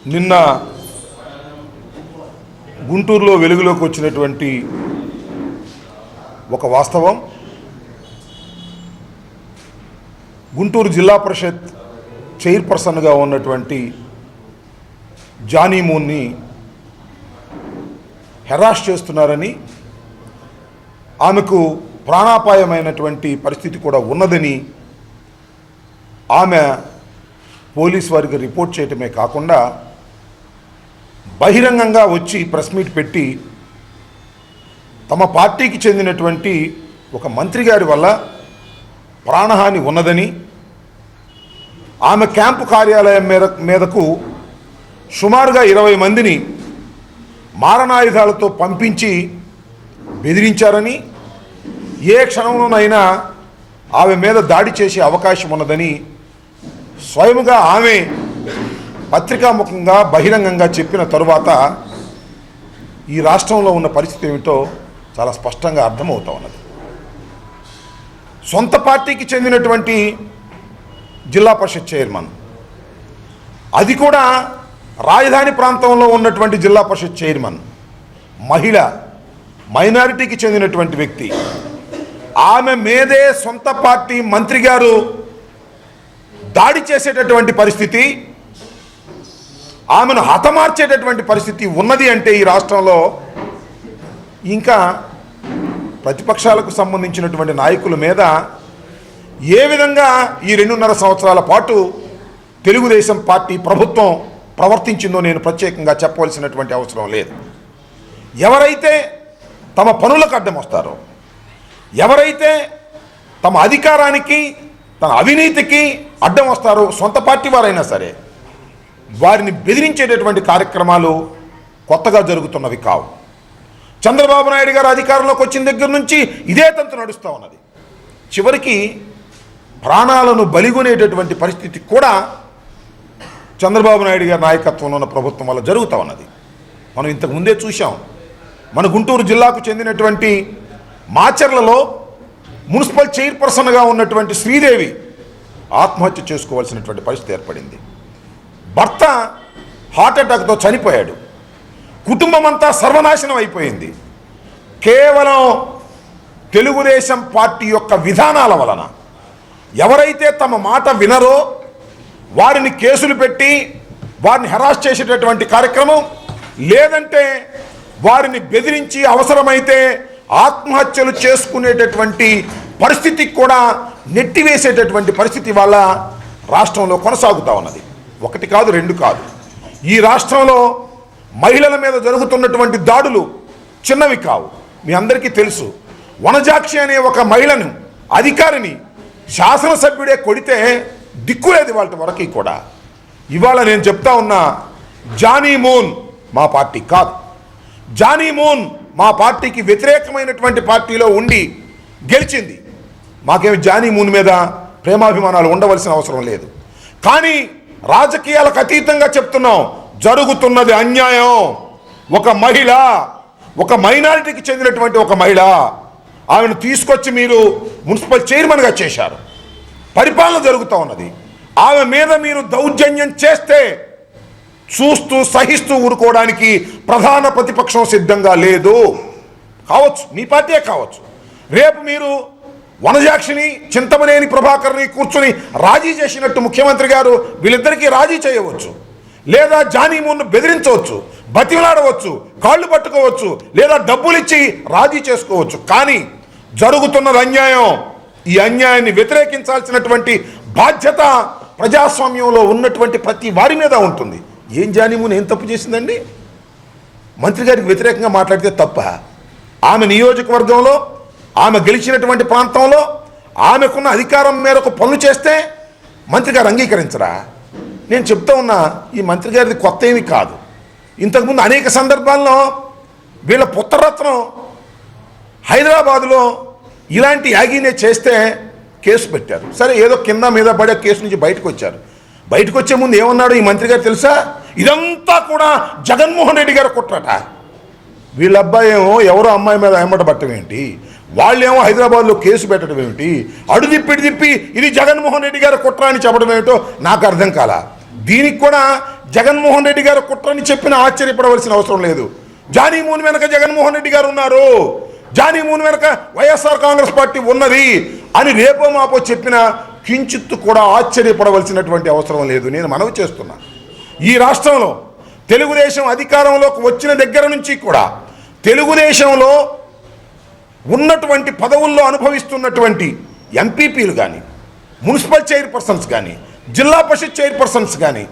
నిన్న గుంటూరులో వెలుగులోకి వచ్చినటువంటి ఒక వాస్తవం, గుంటూరు జిల్లా పరిషత్ చైర్పర్సన్గా ఉన్నటువంటి జానీ మూన్ని హెరాస్ చేస్తున్నారని, ఆమెకు ప్రాణాపాయమైనటువంటి పరిస్థితి కూడా ఉన్నదని ఆమె పోలీస్ వారికి రిపోర్ట్ చేయటమే కాకుండా బహిరంగంగా వచ్చి ప్రెస్ మీట్ పెట్టి తమ పార్టీకి చెందినటువంటి ఒక మంత్రి గారి వల్ల ప్రాణహాని ఉన్నదని, ఆమె క్యాంపు కార్యాలయం మీదకు సుమారుగా 20 మందిని మారణాయుధాలతో పంపించి బెదిరించారని, ఏ క్షణంలోనైనా ఆమె మీద దాడి చేసే అవకాశం ఉన్నదని స్వయముగా ఆమె పత్రికాముఖంగా బహిరంగంగా చెప్పిన తరువాత ఈ రాష్ట్రంలో ఉన్న పరిస్థితి ఏమిటో చాలా స్పష్టంగా అర్థమవుతా ఉన్నది. సొంత పార్టీకి చెందినటువంటి జిల్లా పరిషత్ చైర్మన్, అది కూడా రాజధాని ప్రాంతంలో ఉన్నటువంటి జిల్లా పరిషత్ చైర్మన్, మహిళ, మైనారిటీకి చెందినటువంటి వ్యక్తి, ఆమె మీదే సొంత పార్టీ మంత్రి గారు దాడి చేసేటటువంటి పరిస్థితి, ఆమెను హతమార్చేటటువంటి పరిస్థితి ఉన్నది అంటే ఈ రాష్ట్రంలో ఇంకా ప్రతిపక్షాలకు సంబంధించినటువంటి నాయకుల మీద ఏ విధంగా ఈ 2.5 సంవత్సరాల పాటు తెలుగుదేశం పార్టీ ప్రభుత్వం ప్రవర్తించిందో నేను ప్రత్యేకంగా చెప్పవలసినటువంటి అవసరం లేదు. ఎవరైతే తమ పనులకు అడ్డం వస్తారో, ఎవరైతే తమ అధికారానికి, తన అవినీతికి అడ్డం వస్తారో, సొంత పార్టీ వారైనా సరే, వారిని బెదిరించేటటువంటి కార్యక్రమాలు కొత్తగా జరుగుతున్నవి కావు. చంద్రబాబు నాయుడు గారు అధికారంలోకి వచ్చిన దగ్గర నుంచి ఇదే తంతు నడుస్తూ ఉన్నది. చివరికి ప్రాణాలను బలిగొనేటటువంటి పరిస్థితి కూడా చంద్రబాబు నాయుడు గారి నాయకత్వంలో ఉన్న ప్రభుత్వం వల్ల జరుగుతూ ఉన్నది. మనం ఇంతకు ముందే చూసాం. మన గుంటూరు జిల్లాకు చెందినటువంటి మాచర్లలో మున్సిపల్ చైర్పర్సన్గా ఉన్నటువంటి శ్రీదేవి ఆత్మహత్య చేసుకోవాల్సినటువంటి పరిస్థితి ఏర్పడింది. భర్త హార్ట్అటాక్తో చనిపోయాడు. కుటుంబం అంతా సర్వనాశనం అయిపోయింది. కేవలం తెలుగుదేశం పార్టీ యొక్క విధానాల వలన ఎవరైతే తమ మాట వినరో వారిని కేసులు పెట్టి వారిని హెరాస్ చేసేటటువంటి కార్యక్రమం, లేదంటే వారిని బెదిరించి అవసరమైతే ఆత్మహత్యలు చేసుకునేటటువంటి పరిస్థితికి కూడా నెట్టివేసేటటువంటి పరిస్థితి వల్ల రాష్ట్రంలో కొనసాగుతూ ఉన్నది. 1 కాదు 2 కాదు. ఈ రాష్ట్రంలో మహిళల మీద జరుగుతున్నటువంటి దాడులు చిన్నవి కావు. మీ అందరికీ తెలుసు. వనజాక్షి అనే ఒక మహిళను, అధికారిని శాసనసభ్యుడే కొడితే దిక్కులేదు వాళ్ళ వరకు కూడా. ఇవాళ నేను చెప్తా ఉన్నా, జానీ మూన్ మా పార్టీ కాదు. జానీ మూన్ మా పార్టీకి వ్యతిరేకమైనటువంటి పార్టీలో ఉండి గెలిచింది. మాకేమి జానీ మూన్ మీద ప్రేమాభిమానాలు ఉండవలసిన అవసరం లేదు. కానీ రాజకీయాలకు అతీతంగా చెప్తున్నాం, జరుగుతున్నది అన్యాయం. ఒక మహిళ, ఒక మైనారిటీకి చెందినటువంటి ఒక మహిళ, ఆమెను తీసుకొచ్చి మీరు మున్సిపల్ చైర్మన్గా చేశారు. పరిపాలన జరుగుతూ ఉన్నది. ఆమె మీద మీరు దౌర్జన్యం చేస్తే చూస్తూ సహిస్తూ ఊరుకోవడానికి ప్రధాన ప్రతిపక్షం సిద్ధంగా లేదు. కావచ్చు, మీ పార్టీయే కావచ్చు. రేపు మీరు వనజాక్షిని, చింతమనేని ప్రభాకర్ని కూర్చొని రాజీ చేసినట్టు ముఖ్యమంత్రి గారు వీళ్ళిద్దరికీ రాజీ చేయవచ్చు, లేదా జానీ మూన్ను బెదిరించవచ్చు, బతిమలాడవచ్చు, కాళ్ళు పట్టుకోవచ్చు, లేదా డబ్బులు ఇచ్చి రాజీ చేసుకోవచ్చు. కానీ జరుగుతున్నది అన్యాయం. ఈ అన్యాయాన్ని వ్యతిరేకించాల్సినటువంటి బాధ్యత ప్రజాస్వామ్యంలో ఉన్నటువంటి ప్రతి వారి మీద ఉంటుంది. ఏం జానీ మూన్ ఏం తప్పు చేసిందండి? మంత్రి గారికి వ్యతిరేకంగా మాట్లాడితే తప్ప? ఆమె నియోజకవర్గంలో, ఆమె గెలిచినటువంటి ప్రాంతంలో ఆమెకున్న అధికారం మేరకు పనులు చేస్తే మంత్రి గారు అంగీకరించరా? నేను చెప్తా ఉన్నా, ఈ మంత్రి గారిది కొత్త ఏమీ కాదు. ఇంతకుముందు అనేక సందర్భాల్లో వీళ్ళ పుత్రరత్నం హైదరాబాదులో ఇలాంటి యాగీనే చేస్తే కేసు పెట్టారు. సరే, ఏదో కింద మీద పడే కేసు నుంచి బయటకు వచ్చారు. బయటకు వచ్చే ముందు ఏమన్నాడు ఈ మంత్రి గారు తెలుసా? ఇదంతా కూడా జగన్మోహన్ రెడ్డి గారు కుట్రట. వీళ్ళ అబ్బాయి ఏమో ఎవరో అమ్మాయి మీద ఎమ్మట పట్టడం ఏంటి, వాళ్ళేమో హైదరాబాద్లో కేసు పెట్టడం ఏమిటి, అడుదిప్పి ఇది జగన్మోహన్ రెడ్డి గారు కుట్ర అని చెప్పడం ఏమిటో నాకు అర్థం కాల. దీనికి కూడా జగన్మోహన్ రెడ్డి గారు కుట్రని చెప్పిన ఆశ్చర్యపడవలసిన అవసరం లేదు. జానీ మూన్ వెనక జగన్మోహన్ రెడ్డి గారు ఉన్నారు, జానీ మూన్ వెనక వైఎస్ఆర్ కాంగ్రెస్ పార్టీ ఉన్నది అని రేపో మాపో చెప్పిన కించిత్తు కూడా ఆశ్చర్యపడవలసినటువంటి అవసరం లేదు. నేను మనవి చేస్తున్నా, ఈ రాష్ట్రంలో తెలుగుదేశం అధికారంలోకి వచ్చిన దగ్గర నుంచి కూడా తెలుగుదేశంలో ఉన్నటువంటి పదవుల్లో అనుభవిస్తున్నటువంటి ఎంపీపీలు కానీ, మున్సిపల్ చైర్పర్సన్స్ కానీ, జిల్లా పరిషత్ చైర్పర్సన్స్ కానీ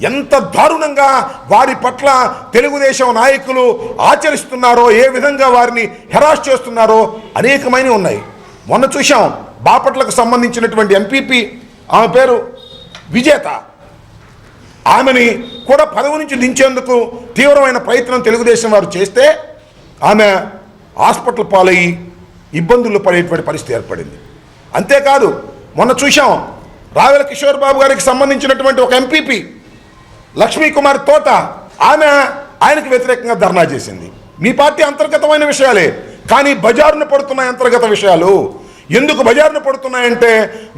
ఎంత దారుణంగా వారి పట్ల తెలుగుదేశం నాయకులు ఆచరిస్తున్నారో, ఏ విధంగా వారిని హెరాస్ చేస్తున్నారో అనేకమైన ఉన్నాయి. మొన్న చూసాం, బాపట్లకు సంబంధించినటువంటి ఎంపీపీ, ఆమె పేరు విజేత, ఆమెని కూడా పదవి నుంచి దించేందుకు తీవ్రమైన ప్రయత్నం తెలుగుదేశం వారు చేస్తే ఆమె హాస్పిటల్ పాలయ్యి ఇబ్బందుల్లో పడేటువంటి పరిస్థితి ఏర్పడింది. అంతేకాదు, మొన్న చూసాం రావెల కిషోర్ బాబు గారికి సంబంధించినటువంటి ఒక ఎంపీపీ లక్ష్మీ కుమార్ తోట, ఆమె ఆయనకు వ్యతిరేకంగా ధర్నా చేసింది. మీ పార్టీ అంతర్గతమైన విషయాలే, కానీ బజారును పడుతున్నాయి అంతర్గత విషయాలు. ఎందుకు బజారును పడుతున్నాయంటే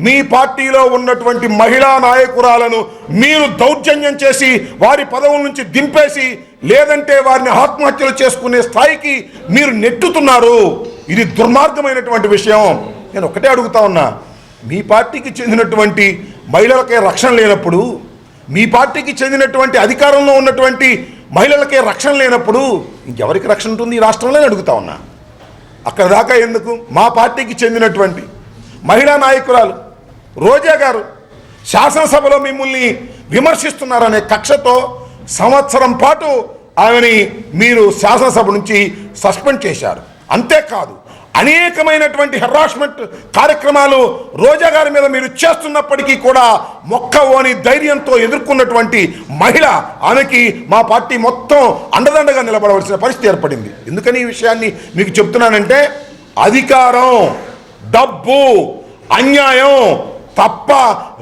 మీ పార్టీలో ఉన్నటువంటి మహిళా నాయకురాలను మీరు దౌర్జన్యం చేసి వారి పదవుల నుంచి దింపేసి, లేదంటే వారిని ఆత్మహత్యలు చేసుకునే స్థాయికి మీరు నెట్టుతున్నారు. ఇది దుర్మార్గమైనటువంటి విషయం. నేను ఒకటే అడుగుతా ఉన్నా, మీ పార్టీకి చెందినటువంటి మహిళలకే రక్షణ లేనప్పుడు, మీ పార్టీకి చెందినటువంటి అధికారంలో ఉన్నటువంటి మహిళలకే రక్షణ లేనప్పుడు ఇంకెవరికి రక్షణ ఉంటుంది ఈ రాష్ట్రంలో అడుగుతా ఉన్నా. అక్కడ దాకా ఎందుకు? మా పార్టీకి చెందినటువంటి మహిళా నాయకురాలు రోజా గారు శాసనసభలో మిమ్మల్ని విమర్శిస్తున్నారనే కక్షతో సంవత్సరం పాటు ఆమెని మీరు శాసనసభ నుంచి సస్పెండ్ చేశారు. అంతేకాదు, అనేకమైనటువంటి హెరాస్మెంట్ కార్యక్రమాలు రోజా గారి మీద మీరు చేస్తున్నప్పటికీ కూడా మొక్కవోని ధైర్యంతో ఎదుర్కొన్నటువంటి మహిళ, ఆమెకి మా పార్టీ మొత్తం అండదండగా నిలబడవలసిన పరిస్థితి ఏర్పడింది. ఎందుకని ఈ విషయాన్ని మీకు చెప్తున్నానంటే, అధికారం, డబ్బు, అన్యాయం తప్ప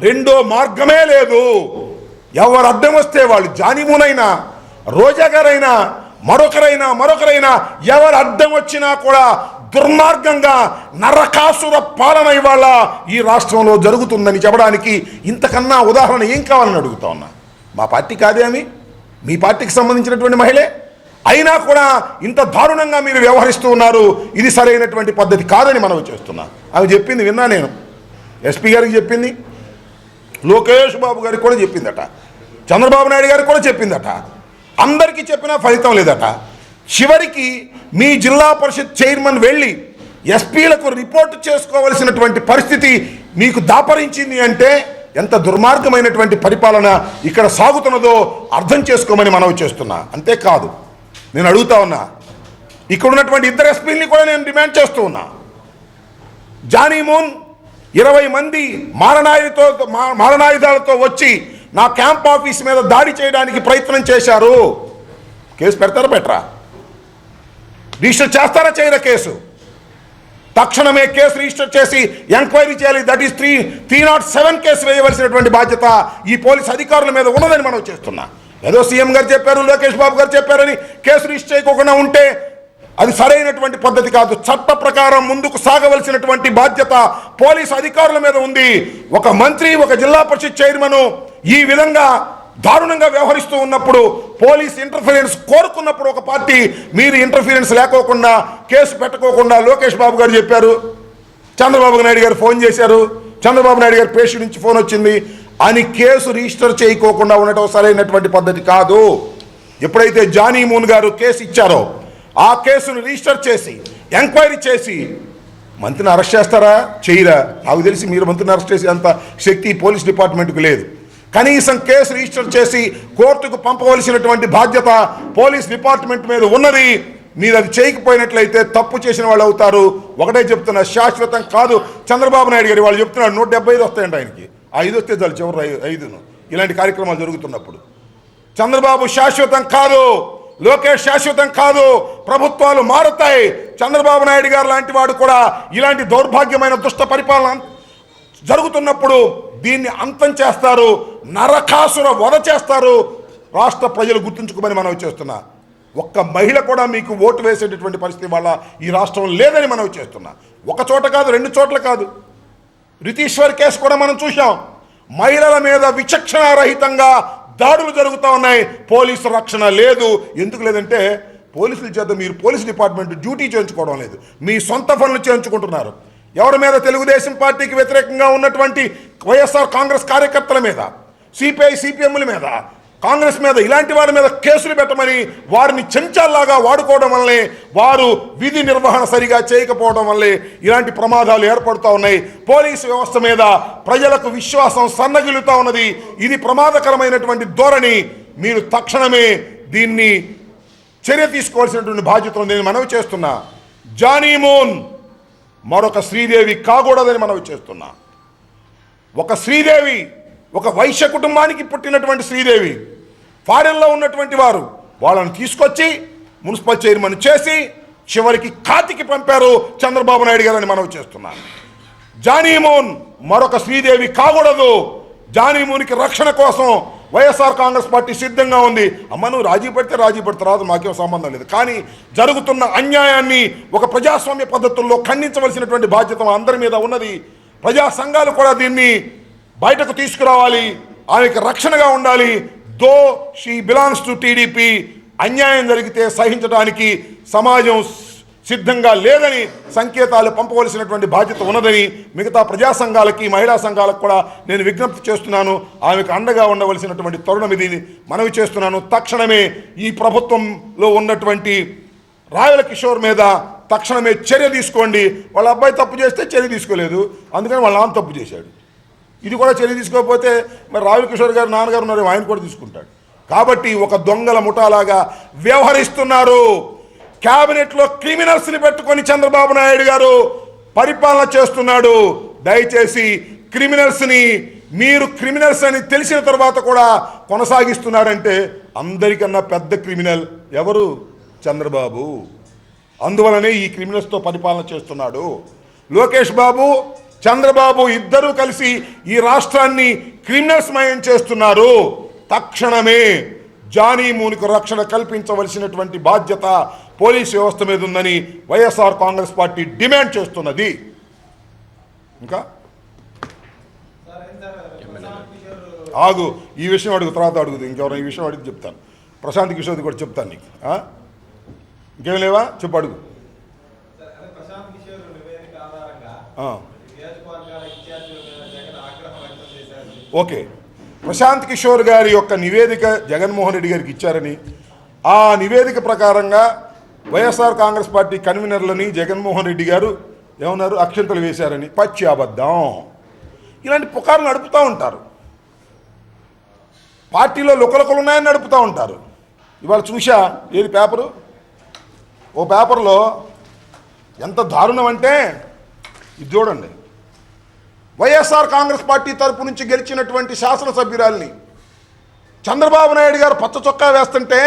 రెండో మార్గమే లేదు. ఎవరు అడ్డం వస్తే వాళ్ళు, జానీమూనైనా రోజా గారైనా మరొకరైనా ఎవరు అడ్డం వచ్చినా కూడా దుర్మార్గంగా నరకాసుర పాలన ఇవాళ ఈ రాష్ట్రంలో జరుగుతుందని చెప్పడానికి ఇంతకన్నా ఉదాహరణ ఏం కావాలని అడుగుతా ఉన్నా. మా పార్టీ కాదే ఆమె, మీ పార్టీకి సంబంధించినటువంటి మహిళే, అయినా కూడా ఇంత దారుణంగా మీరు వ్యవహరిస్తూ ఉన్నారు. ఇది సరైనటువంటి పద్ధతి కాదని మనవి చేస్తున్నా. ఆమె చెప్పింది విన్నా నేను, ఎస్పీ గారికి చెప్పింది, లోకేష్ బాబు గారికి కూడా చెప్పిందట, చంద్రబాబు నాయుడు గారికి కూడా చెప్పిందట. అందరికీ చెప్పినా ఫలితం లేదట. చివరికి మీ జిల్లా పరిషత్ చైర్మన్ వెళ్ళి ఎస్పీలకు రిపోర్ట్ చేసుకోవలసినటువంటి పరిస్థితి మీకు దాపరించింది అంటే ఎంత దుర్మార్గమైనటువంటి పరిపాలన ఇక్కడ సాగుతున్నదో అర్థం చేసుకోమని మనవి చేస్తున్నా. అంతేకాదు, నేను అడుగుతా ఉన్నా, ఇక్కడ ఉన్నటువంటి ఇద్దరు ఎస్పీలని కూడా నేను డిమాండ్ చేస్తూ ఉన్నా. జానీ మూన్ 20 మంది మారణాయుధాలతో వచ్చి నా క్యాంప్ ఆఫీస్ మీద దాడి చేయడానికి ప్రయత్నం చేశారు. కేసు పెడతారా పెట్టరా? రిజిస్టర్ చేస్తారా చేయరా? కేసు తక్షణమే కేసు రిజిస్టర్ చేసి ఎంక్వైరీ చేయాలి. దట్ ఈస్ 307 కేసు వేయవలసినటువంటి బాధ్యత ఈ పోలీస్ అధికారుల మీద ఉన్నదని మనం చేస్తున్నా. ఏదో సీఎం గారు చెప్పారు, లోకేష్ బాబు గారు చెప్పారని కేసు రిజిస్టర్ చేయకుండా ఉంటే అది సరైనటువంటి పద్ధతి కాదు. చట్ట ప్రకారం ముందుకు సాగవలసినటువంటి బాధ్యత పోలీసు అధికారుల మీద ఉంది. ఒక మంత్రి, ఒక జిల్లా పరిషత్ చైర్మన్ ఈ విధంగా దారుణంగా వ్యవహరిస్తూ ఉన్నప్పుడు, పోలీస్ ఇంటర్ఫిరెన్స్ కోరుకున్నప్పుడు ఒక పార్టీ, మీరు ఇంటర్ఫిరెన్స్ లేకోకుండా కేసు పెట్టుకోకుండా లోకేష్ బాబు గారు చెప్పారు, చంద్రబాబు నాయుడు గారు ఫోన్ చేశారు, చంద్రబాబు నాయుడు గారు పేషెంట్ నుంచి ఫోన్ వచ్చింది అని కేసు రిజిస్టర్ చేయకోకుండా ఉండటం సరైనటువంటి పద్ధతి కాదు. ఎప్పుడైతే జానీ మూన్ గారు కేసు ఇచ్చారో ఆ కేసును రిజిస్టర్ చేసి ఎంక్వైరీ చేసి మంత్రిని అరెస్ట్ చేస్తారా? చేయరా? నాకు తెలిసి మీరు మంత్రిని అరెస్ట్ చేసే అంత శక్తి పోలీస్ డిపార్ట్మెంట్కు లేదు. కనీసం కేసు రిజిస్టర్ చేసి కోర్టుకు పంపవలసినటువంటి బాధ్యత పోలీస్ డిపార్ట్మెంట్ మీద ఉన్నది. మీరు అది చేయకపోయినట్లయితే తప్పు చేసిన వాళ్ళు అవుతారు. ఒకటే చెప్తున్నా, శాశ్వతం కాదు. చంద్రబాబు నాయుడు గారు వాళ్ళు చెప్తున్నారు 175 వస్తాయండి ఆయనకి, 5 వస్తే చాలు చివరి 5ను ఇలాంటి కార్యక్రమాలు జరుగుతున్నప్పుడు. చంద్రబాబు శాశ్వతం కాదు, లోకేష్ శాశ్వతం కాదు. ప్రభుత్వాలు మారుతాయి. చంద్రబాబు నాయుడు గారు లాంటి వాడు కూడా ఇలాంటి దౌర్భాగ్యమైన దుష్ట పరిపాలన జరుగుతున్నప్పుడు దీన్ని అంతం చేస్తారు, నరకాసుర వధ చేస్తారు. రాష్ట్ర ప్రజలు గుర్తుంచుకోమని మనం చేస్తున్నా. ఒక్క మహిళ కూడా మీకు ఓటు వేసేటటువంటి పరిస్థితి వల్ల ఈ రాష్ట్రంలో లేదని మనం చేస్తున్నా. ఒక చోట కాదు, 2 చోట్ల కాదు. రితీశ్వర్ కేసు కూడా మనం చూసాం. మహిళల మీద విచక్షణారహితంగా దాడులు జరుగుతూ ఉన్నాయి, పోలీసు రక్షణ లేదు. ఎందుకు లేదంటే పోలీసుల చేత మీరు పోలీస్ డిపార్ట్మెంట్ డ్యూటీ చేయించుకోవడం లేదు, మీ సొంత పనులు చేయించుకుంటున్నారు. ఎవరి మీద? తెలుగుదేశం పార్టీకి వ్యతిరేకంగా ఉన్నటువంటి వైఎస్ఆర్ కాంగ్రెస్ కార్యకర్తల మీద, సిపిఐ సిపిఎంల మీద, కాంగ్రెస్ మీద, ఇలాంటి వారి మీద కేసులు పెట్టమని వారిని చెంచాల్లాగా వాడుకోవడం వల్లే, వారు విధి నిర్వహణ సరిగా చేయకపోవడం వల్లే ఇలాంటి ప్రమాదాలు ఏర్పడుతూ ఉన్నాయి. పోలీసు వ్యవస్థ మీద ప్రజలకు విశ్వాసం సన్నగిలుతూ ఉన్నది. ఇది ప్రమాదకరమైనటువంటి ధోరణి. మీరు తక్షణమే దీన్ని చర్య తీసుకోవాల్సినటువంటి బాధ్యత ఉంది. నేను మనవి చేస్తున్నా, జానీ మూన్ మరొక శ్రీదేవి కాకూడదని మనవి చేస్తున్నా. ఒక శ్రీదేవి, ఒక వైశ్య కుటుంబానికి పుట్టినటువంటి శ్రీదేవి, ఫారెన్లో ఉన్నటువంటి వారు వాళ్ళని తీసుకొచ్చి మున్సిపల్ చైర్మన్ చేసి చివరికి కాతికి పంపారు చంద్రబాబు నాయుడు గారు అని మనవి చేస్తున్నారు. జానీ మూన్ మరొక శ్రీదేవి కాకూడదు. జానీ మూన్కి రక్షణ కోసం వైఎస్ఆర్ కాంగ్రెస్ పార్టీ సిద్ధంగా ఉంది. అమ్మ, నువ్వు రాజీ పడితే రాజీ పడితే రాదు, మాకేం సంబంధం లేదు. కానీ జరుగుతున్న అన్యాయాన్ని ఒక ప్రజాస్వామ్య పద్ధతుల్లో ఖండించవలసినటువంటి బాధ్యత అందరి మీద ఉన్నది. ప్రజా సంఘాలు కూడా దీన్ని బయటకు తీసుకురావాలి, ఆమెకి రక్షణగా ఉండాలి. Though she belongs to TDP, అన్యాయం జరిగితే సహించడానికి సమాజం సిద్ధంగా లేదని సంకేతాలు పంపవలసినటువంటి బాధ్యత ఉన్నదని మిగతా ప్రజా సంఘాలకి, మహిళా సంఘాలకు కూడా నేను విజ్ఞప్తి చేస్తున్నాను. ఆమెకు అండగా ఉండవలసినటువంటి తరుణం ఇది మనవి చేస్తున్నాను. తక్షణమే ఈ ప్రభుత్వంలో ఉన్నటువంటి రాయల కిషోర్ మీద తక్షణమే చర్య తీసుకోండి. వాళ్ళ అబ్బాయి తప్పు చేస్తే చర్య తీసుకోలేదు, అందుకని వాళ్ళ నాన్న తప్పు చేశాడు. ఇది కూడా చర్య తీసుకోకపోతే మరి రాయల కిషోర్ గారు నాన్నగారు ఉన్నారు, ఆయన కూడా తీసుకుంటాడు. కాబట్టి ఒక దొంగల ముఠాలాగా వ్యవహరిస్తున్నారు. క్యాబినెట్లో క్రిమినల్స్ని పెట్టుకొని చంద్రబాబు నాయుడు గారు పరిపాలన చేస్తున్నాడు. దయచేసి క్రిమినల్స్ని, మీరు క్రిమినల్స్ అని తెలిసిన తర్వాత కూడా కొనసాగిస్తున్నారంటే అందరికన్నా పెద్ద క్రిమినల్ ఎవరు? చంద్రబాబు. అందువలనే ఈ క్రిమినల్స్తో పరిపాలన చేస్తున్నాడు. లోకేష్ బాబు, చంద్రబాబు ఇద్దరూ కలిసి ఈ రాష్ట్రాన్ని క్రిమినల్స్ మయం చేస్తున్నారు. తక్షణమే జానీ మూన్కు రక్షణ కల్పించవలసినటువంటి బాధ్యత పోలీసు వ్యవస్థ మీద ఉందని వైఎస్ఆర్ కాంగ్రెస్ పార్టీ డిమాండ్ చేస్తున్నది. ఇంకా ఆగు, ఈ విషయం అడుగు, తర్వాత అడుగుదు. ఇంకెవరైనా ఈ విషయం అడిగి చెప్తాను. ప్రశాంత్ కిషోర్ది కూడా చెప్తాను నీకు. ఇంకేం లేవా? చెప్పు, అడుగు. ఓకే, ప్రశాంత్ కిషోర్ గారి యొక్క నివేదిక జగన్మోహన్ రెడ్డి గారికి ఇచ్చారని, ఆ నివేదిక ప్రకారంగా వైఎస్ఆర్ కాంగ్రెస్ పార్టీ కన్వీనర్లని జగన్మోహన్ రెడ్డి గారు ఏమన్నారు? అక్షంతలు వేశారని. పచ్చి అబద్ధం. ఇలాంటి పుకార్లు నడుపుతూ ఉంటారు. పార్టీలో లుకలుకలు ఉన్నాయని నడుపుతూ ఉంటారు. ఇవాళ చూసా, ఏది పేపరు, ఓ పేపర్లో ఎంత దారుణం అంటే ఇది చూడండి. వైఎస్ఆర్ కాంగ్రెస్ పార్టీ తరపు నుంచి గెలిచినటువంటి శాసనసభ్యురాల్ని చంద్రబాబు నాయుడు గారు పచ్చ చొక్కా వేస్తుంటే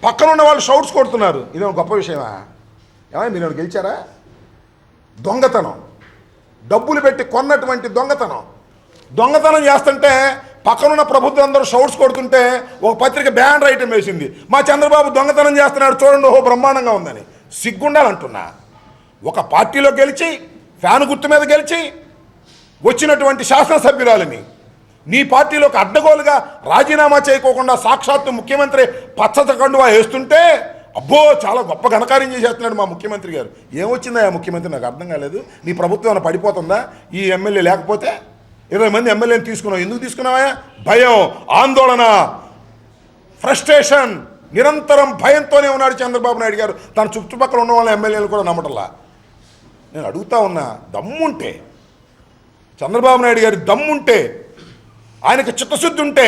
పక్కనున్న వాళ్ళు షౌట్స్ కొడుతున్నారు. ఇదేమో గొప్ప విషయమా? ఏమైనా మీరు గెలిచారా? దొంగతనం, డబ్బులు పెట్టి కొన్నటువంటి దొంగతనం చేస్తుంటే పక్కనున్న ప్రభుత్వం అందరూ షౌట్స్ కొడుతుంటే ఒక పత్రిక బ్యానర్ ఐటమ్ వేసింది, మా చంద్రబాబు దొంగతనం చేస్తున్నాడు చూడండి, ఓహో బ్రహ్మాండంగా ఉందని. సిగ్గుండాలంటున్నా. ఒక పార్టీలో గెలిచి, ఫ్యాన్ గుర్తు మీద గెలిచి వచ్చినటువంటి శాసనసభ్యురాలని నీ పార్టీలోకి అడ్డగోలుగా రాజీనామా చేయకోకుండా సాక్షాత్తు ముఖ్యమంత్రి పచ్చ కండువా వేస్తుంటే అబ్బో చాలా గొప్ప ఘనకార్యం చేసేస్తున్నాడు మా ముఖ్యమంత్రి గారు. ఏమొచ్చిందా ముఖ్యమంత్రి? నాకు అర్థం కాలేదు. నీ ప్రభుత్వం ఏమైనా పడిపోతుందా? ఈ ఎమ్మెల్యే లేకపోతే 20 మంది ఎమ్మెల్యేని తీసుకున్నావు, ఎందుకు తీసుకున్నావా? భయం, ఆందోళన, ఫ్రస్ట్రేషన్, నిరంతరం భయంతోనే ఉన్నాడు చంద్రబాబు నాయుడు గారు. తన చుట్టుపక్కల ఉన్న వాళ్ళ ఎమ్మెల్యేలు కూడా నమ్మటల్లా. నేను అడుగుతా ఉన్నా, దమ్ముంటే చంద్రబాబు నాయుడు గారి దమ్ముంటే, ఆయనకు చిత్తశుద్ధి ఉంటే,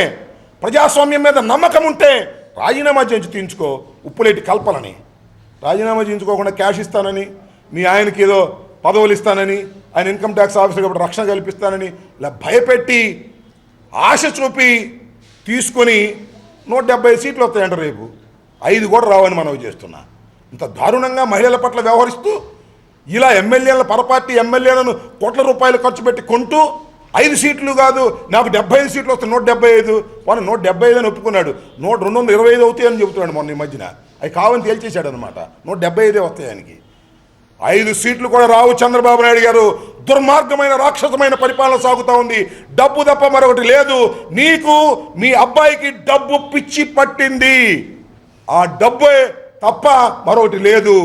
ప్రజాస్వామ్యం మీద నమ్మకం ఉంటే రాజీనామా చేయించి తీయించుకో. ఉప్పులేటి కల్పనని రాజీనామా చేయించుకోకుండా క్యాష్ ఇస్తానని, మీ ఆయనకి ఏదో పదవులు ఇస్తానని, ఆయన ఇన్కమ్ ట్యాక్స్ ఆఫీసర్ కాబట్టి రక్షణ కల్పిస్తానని ఇలా భయపెట్టి ఆశ చూపి తీసుకొని 170 సీట్లు వస్తాయంట రేపు. 5 కూడా రావని మనవి చేస్తున్నా. ఇంత దారుణంగా మహిళల పట్ల వ్యవహరిస్తూ ఇలా ఎమ్మెల్యేల పరపార్టీ ఎమ్మెల్యేలను కోట్ల రూపాయలు ఖర్చు పెట్టి కొంటూ 5 సీట్లు కాదు నాకు 75 సీట్లు వస్తాయి, 175 వాడు 175 అని ఒప్పుకున్నాడు. 225 అవుతాయని చెబుతున్నాడు మొన్న ఈ మధ్యన. అవి కావని తేల్చేశాడు అనమాట. 175 వస్తాయి ఆయనకి. 5 సీట్లు కూడా రావు చంద్రబాబు నాయుడు గారు. దుర్మార్గమైన రాక్షసమైన పరిపాలన సాగుతూ ఉంది. డబ్బు తప్ప మరొకటి లేదు. నీకు మీ అబ్బాయికి డబ్బు పిచ్చి పట్టింది, ఆ డబ్బే తప్ప మరొకటి లేదు.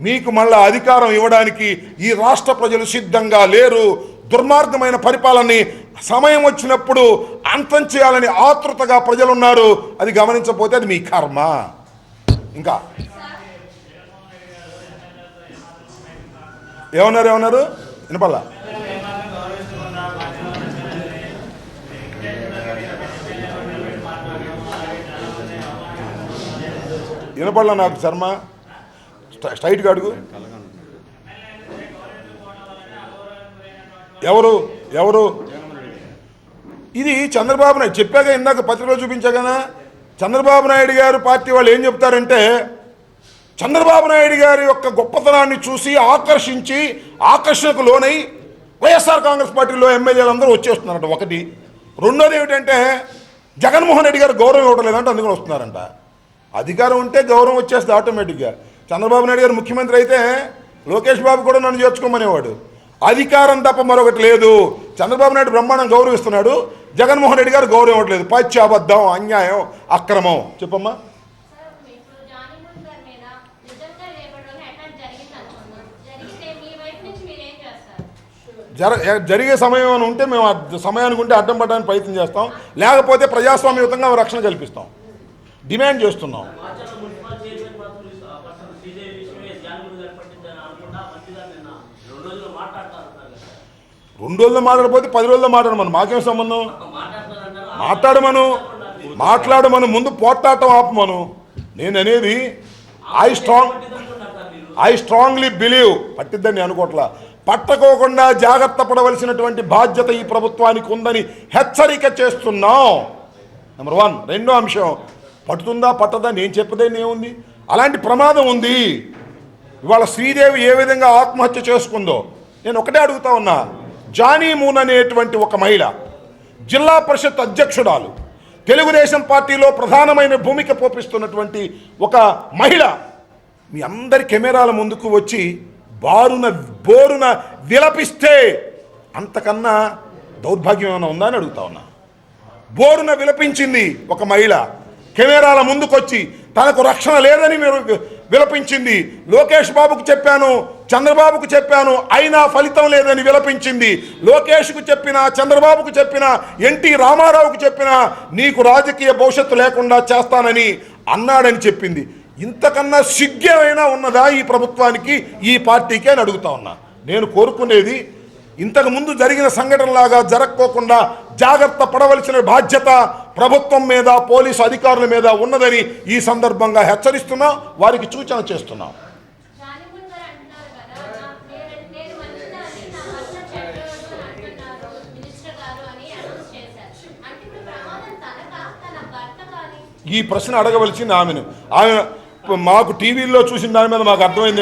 మీకు మళ్ళా అధికారం ఇవ్వడానికి ఈ రాష్ట్ర ప్రజలు సిద్ధంగా లేరు. దుర్మార్గమైన పరిపాలనని సమయం వచ్చినప్పుడు అంతం చేయాలని ఆతృతగా ప్రజలున్నారు. అది గమనించకపోతే అది మీ కర్మ. ఇంకా ఏమన్నారు వినపల్లా? వినపల్లా నాకు శర్మ, స్ట్రైట్గా అడుగు. ఎవరు ఇది? చంద్రబాబు నాయుడు చెప్పాక, ఇందాక పత్రికలో చూపించా కదా. చంద్రబాబు నాయుడు గారు పార్టీ వాళ్ళు ఏం చెప్తారంటే, చంద్రబాబు నాయుడు గారి యొక్క గొప్పతనాన్ని చూసి ఆకర్షించి ఆకర్షణకు లోనై వైఎస్ఆర్ కాంగ్రెస్ పార్టీలో ఎమ్మెల్యేలందరూ వచ్చేస్తున్నారంట. ఒకటి. రెండోది ఏమిటంటే, జగన్మోహన్ రెడ్డి గారు గౌరవం ఇవ్వడం లేదంటే అందుకని వస్తున్నారంట. అధికారం ఉంటే గౌరవం వచ్చేస్తుంది ఆటోమేటిక్గా. చంద్రబాబు నాయుడు గారు ముఖ్యమంత్రి అయితే లోకేష్ బాబు కూడా నన్ను చేర్చుకోమనేవాడు. అధికారం తప్ప మరొకటి లేదు. చంద్రబాబు నాయుడు బ్రహ్మాండం గౌరవిస్తున్నాడు, జగన్మోహన్ రెడ్డి గారు గౌరవం ఇవ్వట్లేదు. పచ్చి అబద్ధం, అన్యాయం, అక్రమం. చెప్పమ్మా. జరిగే సమయం అని ఉంటే మేము సమయానికి ఉంటే అడ్డం పడడానికి ప్రయత్నం చేస్తాం, లేకపోతే ప్రజాస్వామ్యయుతంగా రక్షణ కల్పిస్తాం. డిమాండ్ చేస్తున్నాం. 2 రోజుల్లో మాట్లాడకపోతే 10 రోజుల్లో మాట్లాడమను. మాకేం సంబంధం? మాట్లాడమను. ముందు పోట్లాటం ఆపమను. నేను అనేది ఐ స్ట్రాంగ్లీ బిలీవ్ పట్టిద్దని అనుకోవట్లా. పట్టకోకుండా జాగ్రత్త పడవలసినటువంటి బాధ్యత ఈ ప్రభుత్వానికి ఉందని హెచ్చరిక చేస్తున్నాం. నెంబర్ 1. రెండో అంశం, పట్టుతుందా పట్టదా నేను చెప్పదేని ఏముంది? అలాంటి ప్రమాదం ఉంది. ఇవాళ శ్రీదేవి ఏ విధంగా ఆత్మహత్య చేసుకుందో నేను ఒకటే అడుగుతా ఉన్నా. జానీ మూన్ అనేటువంటి ఒక మహిళ, జిల్లా పరిషత్ అధ్యక్షురాలు, తెలుగుదేశం పార్టీలో ప్రధానమైన భూమిక పోషిస్తున్నటువంటి ఒక మహిళ మీ అందరి కెమెరాల ముందుకు వచ్చి బోరున విలపిస్తే అంతకన్నా దౌర్భాగ్యం ఏమైనా ఉందా అని అడుగుతా ఉన్నా. బోరున విలపించింది ఒక మహిళ, కెమెరాల ముందుకొచ్చి తనకు రక్షణ లేదని విలపించింది. లోకేష్ బాబుకు చెప్పాను, చంద్రబాబుకు చెప్పాను, అయినా ఫలితం లేదని విలపించింది. లోకేష్కు చెప్పినా, చంద్రబాబుకు చెప్పినా, ఎన్టీ రామారావుకు చెప్పినా నీకు రాజకీయ భవిష్యత్తు లేకుండా చేస్తానని అన్నాడని చెప్పింది. ఇంతకన్నా సిగ్గేమైనా ఉన్నదా ఈ ప్రభుత్వానికి, ఈ పార్టీకి అని అడుగుతా ఉన్నా. నేను కోరుకునేది ఇంతకుముందు జరిగిన సంఘటనలాగా జరగకోకుండా జాగ్రత్త పడవలసిన బాధ్యత ప్రభుత్వం మీద, పోలీసు అధికారుల మీద ఉన్నదని ఈ సందర్భంగా హెచ్చరిస్తున్నాం, వారికి సూచన చేస్తున్నాం. ఈ ప్రశ్న అడగవలసింది ఆమె మాకు టీవీలో చూసిన దాని మీద మాకు అర్థమైంది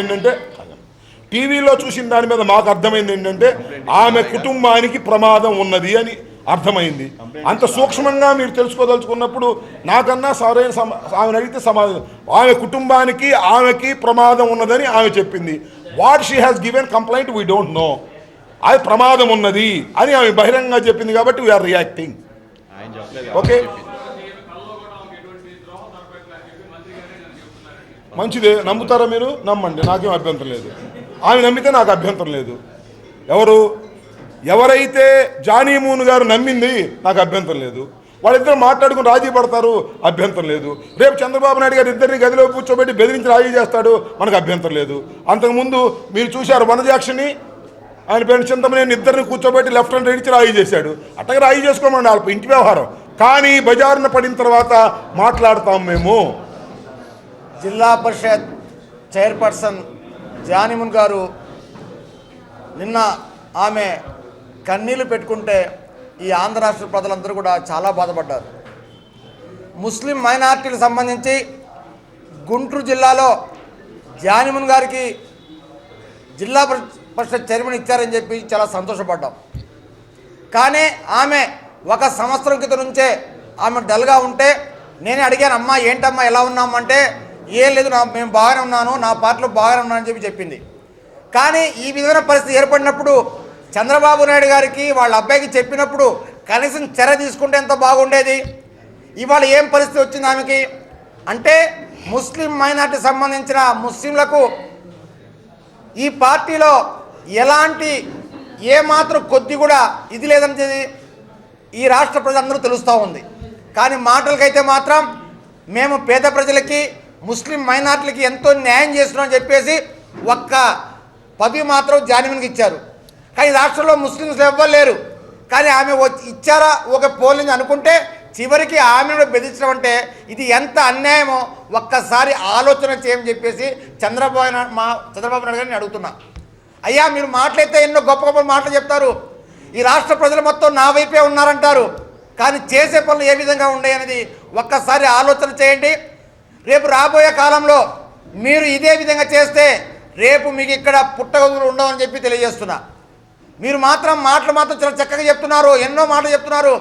ఏంటంటే ఆమె కుటుంబానికి ప్రమాదం ఉన్నది అని అర్థమైంది. అంత సూక్ష్మంగా మీరు తెలుసుకోదలుచుకున్నప్పుడు నాకన్నా సరైన ఆమెను అడిగితే సమాధానం, ఆమె కుటుంబానికి ఆమెకి ప్రమాదం ఉన్నదని ఆమె చెప్పింది. What she has given complaint we don't know. అది ప్రమాదం ఉన్నది అని ఆమె బహిరంగంగా చెప్పింది కాబట్టి వీఆర్ రియాక్టింగ్. ఓకే, మంచిదే. నమ్ముతారా మీరు? నమ్మండి, నాకేం అభ్యంతరం లేదు. ఆమె నమ్మితే నాకు అభ్యంతరం లేదు. ఎవరైతే జానీ మూన్ గారు నమ్మింది నాకు అభ్యంతరం లేదు. వాళ్ళిద్దరు మాట్లాడుకుని రాజీ పడతారు, అభ్యంతరం లేదు. రేపు చంద్రబాబు నాయుడు గారు ఇద్దరిని గదిలో కూర్చోబెట్టి బెదిరించి రాజీ చేస్తాడు, మనకు అభ్యంతరం లేదు. అంతకుముందు మీరు చూశారు వనజాక్షిని, ఆయన పేరు చింతమనేని, ఇద్దరిని కూర్చోబెట్టి లెఫ్ట్ హ్యాండ్ రైట్ రాజీ చేశాడు. అట్టగా రాజీ చేసుకోమండి, వాళ్ళ ఇంటి వ్యవహారం. కానీ బజారున పడిన తర్వాత మాట్లాడతాం మేము. జిల్లా పరిషత్ చైర్పర్సన్ జానీ మూన్ గారు నిన్న ఆమె కన్నీళ్లు పెట్టుకుంటే ఈ ఆంధ్ర రాష్ట్ర ప్రజలందరూ కూడా చాలా బాధపడ్డారు. ముస్లిం మైనార్టీలకు సంబంధించి గుంటూరు జిల్లాలో జానీ మూన్ గారికి జిల్లా పరిషత్ చైర్మన్ ఇచ్చారని చెప్పి చాలా సంతోషపడ్డాం. కానీ ఆమె 1 సంవత్సరం క్రితం నుంచే ఆమె డల్గా ఉంటే నేనే అడిగాను, అమ్మా ఏంటమ్మా ఎలా ఉన్నామంటే ఏం లేదు, మేము బాగానే ఉన్నాను, నా పార్టీలో బాగానే ఉన్నానని చెప్పింది. కానీ ఈ విధమైన పరిస్థితి ఏర్పడినప్పుడు చంద్రబాబు నాయుడు గారికి వాళ్ళ అబ్బాయికి చెప్పినప్పుడు కనీసం చర్య తీసుకుంటే ఎంత బాగుండేది. ఇవాళ ఏం పరిస్థితి వచ్చింది ఆమెకి అంటే ముస్లిం మైనార్టీ సంబంధించిన ముస్లింలకు ఈ పార్టీలో ఎలాంటి ఏమాత్రం కొద్ది కూడా ఇది లేదని ఈ రాష్ట్ర ప్రజలందరూ తెలుస్తూ ఉంది. కానీ మాటలకైతే మాత్రం మేము పేద ప్రజలకి ముస్లిం మైనార్టీలకి ఎంతో న్యాయం చేస్తున్నామని చెప్పేసి ఒక్క పదవి మాత్రం జానిమన్కి ఇచ్చారు. కానీ రాష్ట్రంలో ముస్లింస్ ఎవ్వరు లేరు. కానీ ఆమె ఇచ్చారా ఒక పోలింగ్ అనుకుంటే చివరికి ఆమెను బెదిరించడం అంటే ఇది ఎంత అన్యాయమో ఒక్కసారి ఆలోచన చేయమని చెప్పేసి చంద్రబాబు నాయుడు గారిని అడుగుతున్నా. అయ్యా మీరు మాట్లాడితే ఎన్నో గొప్ప గొప్ప మాటలు చెప్తారు. ఈ రాష్ట్ర ప్రజలు మొత్తం నా వైపే ఉన్నారంటారు. కానీ చేసే పనులు ఏ విధంగా ఉన్నాయి అనేది ఒక్కసారి ఆలోచన చేయండి. రేపు రాబోయే కాలంలో మీరు ఇదే విధంగా చేస్తే రేపు మీకు ఇక్కడ పుట్టగదులు ఉండవని చెప్పి తెలియజేస్తున్నా. మీరు మాటలు మాత్రం చాలా చక్కగా చెప్తున్నారు, ఎన్నో మాటలు చెప్తున్నారు.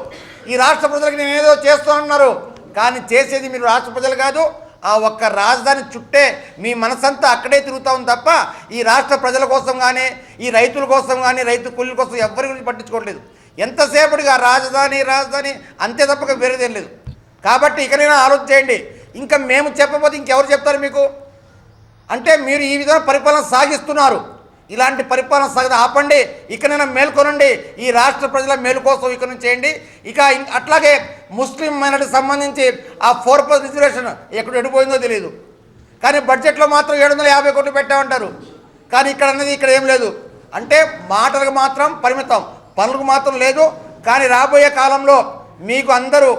ఈ రాష్ట్ర ప్రజలకు నేను ఏదో చేస్తానన్నారు. కానీ చేసేది మీరు రాష్ట్ర ప్రజలు కాదు, ఆ ఒక్క రాజధాని చుట్టే మీ మనసంతా అక్కడే తిరుగుతూ ఉంది తప్ప ఈ రాష్ట్ర ప్రజల కోసం కానీ ఈ రైతుల కోసం కానీ రైతు కూలీల కోసం ఎవరి గురించి పట్టించుకోవట్లేదు. ఎంతసేపటిగా రాజధాని అంతే తప్పక వేరేదేం లేదు. కాబట్టి ఇకనైనా ఆలోచన చేయండి. ఇంకా మేము చెప్పబోతే ఇంకెవరు చెప్తారు మీకు అంటే మీరు ఈ విధంగా పరిపాలన సాగిస్తున్నారు. ఇలాంటి పరిపాలన సాగదు ఆపండి. ఇకనైనా మేల్కొనండి. ఈ రాష్ట్ర ప్రజల మేలు కోసం ఇక నుంచి చేయండి. ఇక అట్లాగే ముస్లిం మైనారిటీ సంబంధించి ఆ 4% రిజర్వేషన్ ఎక్కడ ఎడిపోయిందో తెలియదు. కానీ బడ్జెట్లో మాత్రం 750 కోట్లు పెట్టామంటారు. కానీ ఇక్కడ అన్నది ఇక్కడ ఏం లేదు. అంటే మాటలకు మాత్రం పరిమితం, పనులకు మాత్రం లేదు. కానీ రాబోయే కాలంలో మీకు అందరూ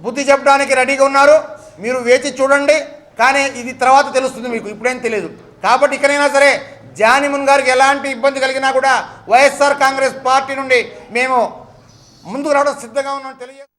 బుద్ధి చెప్పడానికి రెడీగా ఉన్నారు. మీరు వేచి చూడండి. కానీ ఇది తర్వాత తెలుస్తుంది, మీకు ఇప్పుడేం తెలియదు. కాబట్టి ఇకనైనా సరే జానిమన్ గారికి ఎలాంటి ఇబ్బంది కలిగినా కూడా వైఎస్ఆర్ కాంగ్రెస్ పార్టీ నుండి మేము ముందుకు రావడం సిద్ధంగా ఉన్నామని తెలియజేస్తాం.